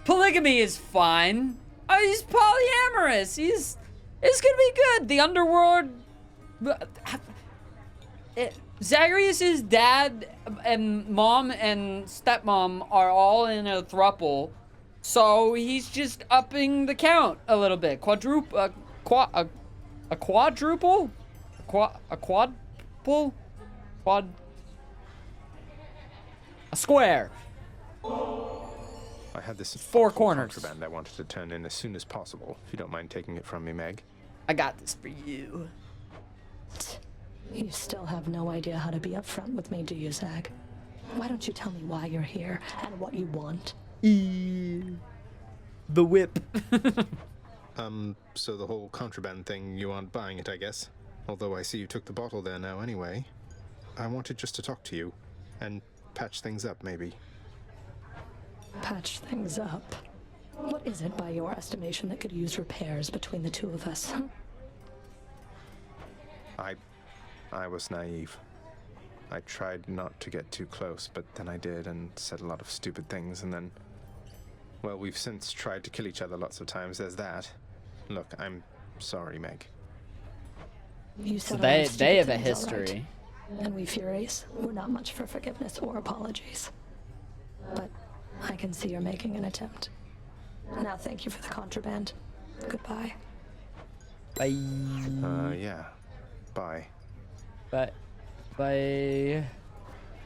Polygamy is fine. Oh, he's polyamorous. It's gonna be good. The underworld. Zagreus's dad and mom and stepmom are all in a throuple, so he's just upping the count a little bit. A square. I had this four corners contraband I wanted to turn in as soon as possible. If you don't mind taking it from me, Meg. I got this for you. You still have no idea how to be upfront with me, do you, Zag? Why don't you tell me why you're here and what you want? The whip. So the whole contraband thing, you aren't buying it, I guess. Although I see you took the bottle there now anyway. I wanted just to talk to you and patch things up, maybe. Patch things up? What is it, by your estimation, that could use repairs between the two of us? I was naive. I tried not to get too close, but then I did and said a lot of stupid things, and then... Well, we've since tried to kill each other lots of times, there's that. Look, I'm sorry, Meg. You said so they have a history. Right. And we Furies, we're not much for forgiveness or apologies. But I can see you're making an attempt. Now thank you for the contraband. Goodbye. Bye. Yeah. Bye. Bye.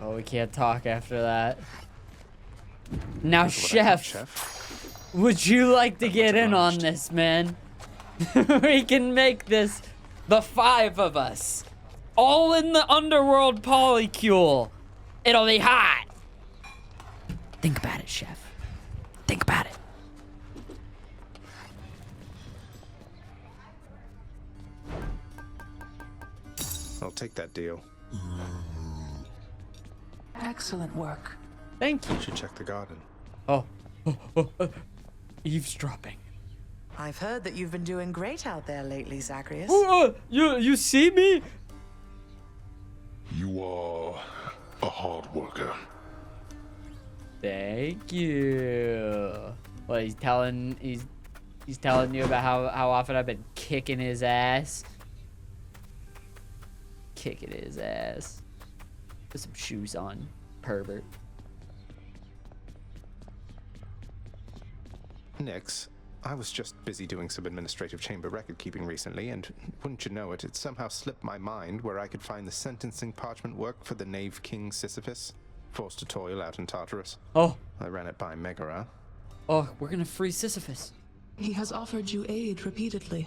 Oh, we can't talk after that. Now, Chef, would you like to get in on this, man? We can make this the 5 of us. All in the underworld polycule. It'll be hot. Think about it, Chef. Think about it. I'll take that deal. Excellent work. Thank you. You should check the garden. Oh. Eavesdropping. I've heard that you've been doing great out there lately, Zagreus. You see me? You are a hard worker. Thank you. Well, he's telling you about how often I've been kicking his ass. Kicking his ass. Put some shoes on, pervert. Nix, I was just busy doing some administrative chamber record keeping recently, and wouldn't you know it, it somehow slipped my mind where I could find the sentencing parchment work for the Knave King Sisyphus, forced to toil out in Tartarus. Oh. I ran it by Megara. Oh, we're gonna free Sisyphus. He has offered you aid repeatedly.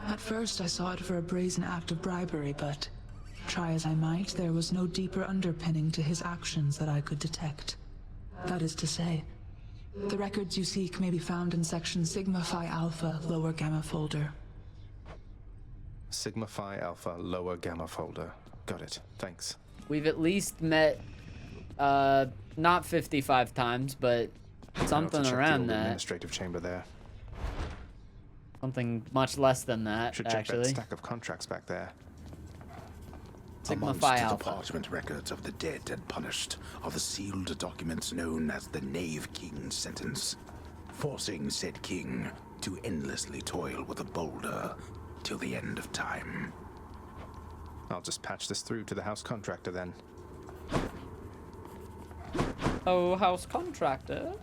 At first I saw it for a brazen act of bribery, but try as I might, there was no deeper underpinning to his actions that I could detect. That is to say, the records you seek may be found in section Sigma Phi Alpha, lower gamma folder. Sigma Phi Alpha, lower gamma folder. Got it. Thanks. We've at least met, not 55 times, but something around that. Administrative chamber there. Something much less than that, Should check that actually. stack of contracts back there. Sigma Amongst Phi the Alpha. parchment records of the dead and punished are the sealed documents known as the Knave King's sentence, forcing said king to endlessly toil with a boulder till the end of time. I'll just patch this through to the house contractor then. Oh, house contractor.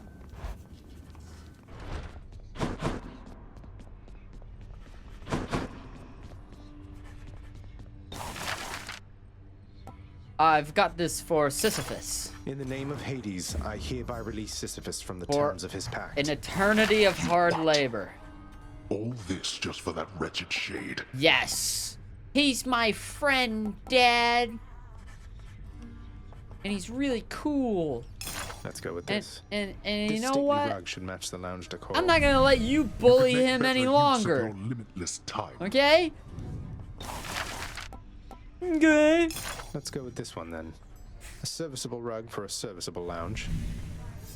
I've got this for Sisyphus. In the name of Hades, I hereby release Sisyphus from the For terms of his pact. an eternity of hard labor. All this just for that wretched shade. Yes. He's my friend, Dad. And he's really cool. Let's go with And, this. and This you know stately what? rug should match the lounge decor. I'm not gonna let you bully Make him better any use of longer. your limitless time. Okay? Okay. Let's go with this one then. A serviceable rug for a serviceable lounge.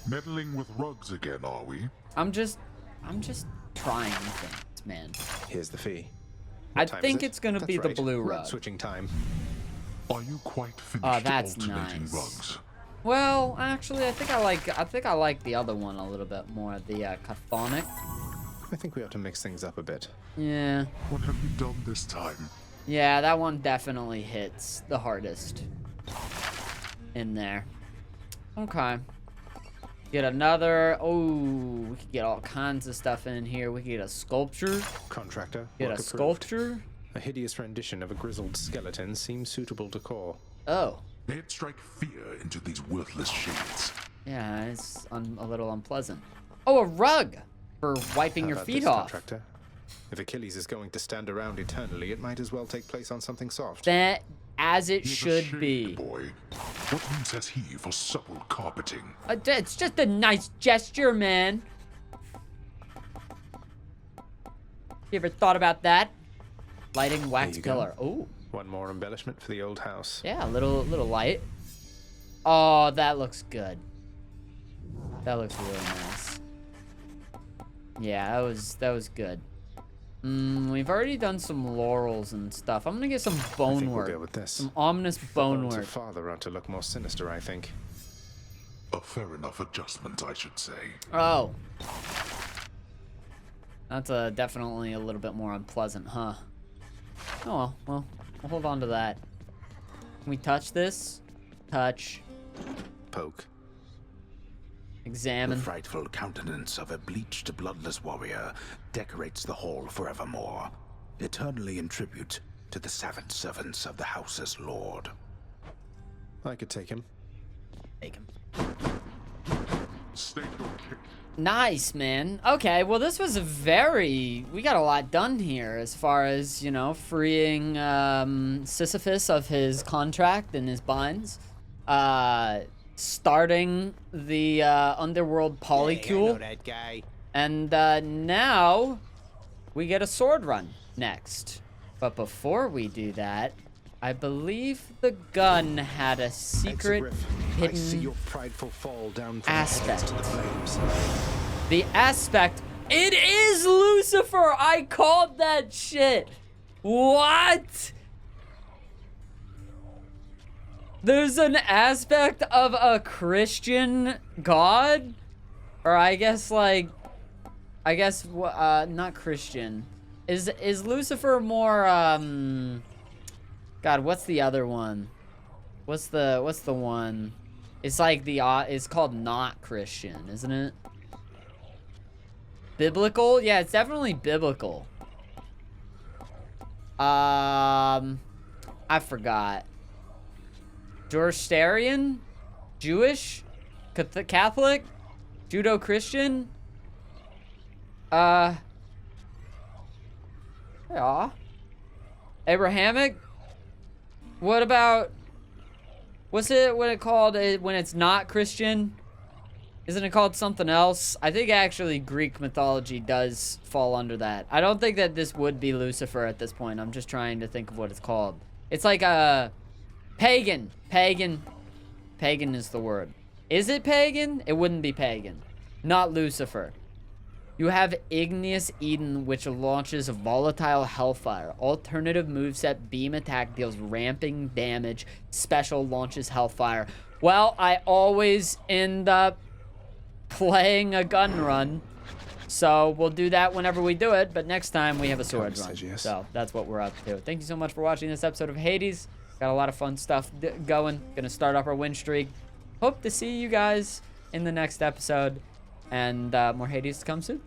Meddling with rugs again, are we? I'm just trying things, man. Here's the fee. I What time is think it? it's gonna That's be the right. blue Rug rug. switching time. Are you quite finished Oh, that's alternating nice. rugs? Well, actually, I think I like the other one a little bit more, the chthonic. I think we ought to mix things up a bit. Yeah. What have you done this time? Yeah, that one definitely hits the hardest in there. Okay. Get another. Oh, we could get all kinds of stuff in here. We could get a sculpture. Contractor. Get a work approved. sculpture. A hideous rendition of a grizzled skeleton seems suitable decor. Oh. May it strike fear into these worthless shades. Yeah, it's a little unpleasant. Oh, a rug for wiping How your about feet this, off. Contractor? If Achilles is going to stand around eternally, it might as well take place on something soft. That as it He's a should shade be. boy. What use has he for supple carpeting? It's just a nice gesture, man. You ever thought about that? Lighting wax you go. pillar. Oh. One more embellishment for the old house. Yeah, a little light. Oh, that looks good. That looks really nice. Yeah, that was good. We've already done some laurels and stuff. I'm gonna get some I bone think work. we'll go with this. Some ominous The bone bones work. of father ought to look more sinister, I think. A fair enough adjustment, I should say. Oh. That's definitely a little bit more unpleasant, huh? Oh, well, we'll hold on to that. Can we touch this? Touch. Poke. Examine. The frightful countenance of a bleached, bloodless warrior decorates the hall forevermore, eternally in tribute to the savage servants of the house's lord. I could take him. Take him. State your case. Nice, man. Okay, well, this was we got a lot done here as far as, you know, freeing Sisyphus of his contract and his binds. Starting the underworld polycule. Hey, I know that guy. And now we get a sword run next. But before we do that, I believe the gun had a secret I see your hidden prideful fall down from aspect. the flames. The aspect. It is Lucifer! I called that shit! What? There's an aspect of a Christian god? Or I guess not Christian. Is Lucifer more, God, what's the other one? What's the one? It's like it's called not Christian, isn't it? Biblical? Yeah, it's definitely biblical. I forgot. Zoroastrian? Jewish? Catholic? Judo-Christian? Yeah. Abrahamic? What about... What's it called when it's not Christian? Isn't it called something else? I think actually Greek mythology does fall under that. I don't think that this would be Lucifer at this point. I'm just trying to think of what it's called. It's like a pagan. Pagan is the word. Is it pagan? It wouldn't be pagan. Not Lucifer. You have Igneous Eden, which launches Volatile Hellfire. Alternative moveset, beam attack deals ramping damage. Special launches Hellfire. Well, I always end up playing a gun run. So we'll do that whenever we do it, but next time we have a sword run. So that's what we're up to. Thank you so much for watching this episode of Hades. Got a lot of fun stuff going. Gonna start up our win streak. Hope to see you guys in the next episode. And more Hades to come soon.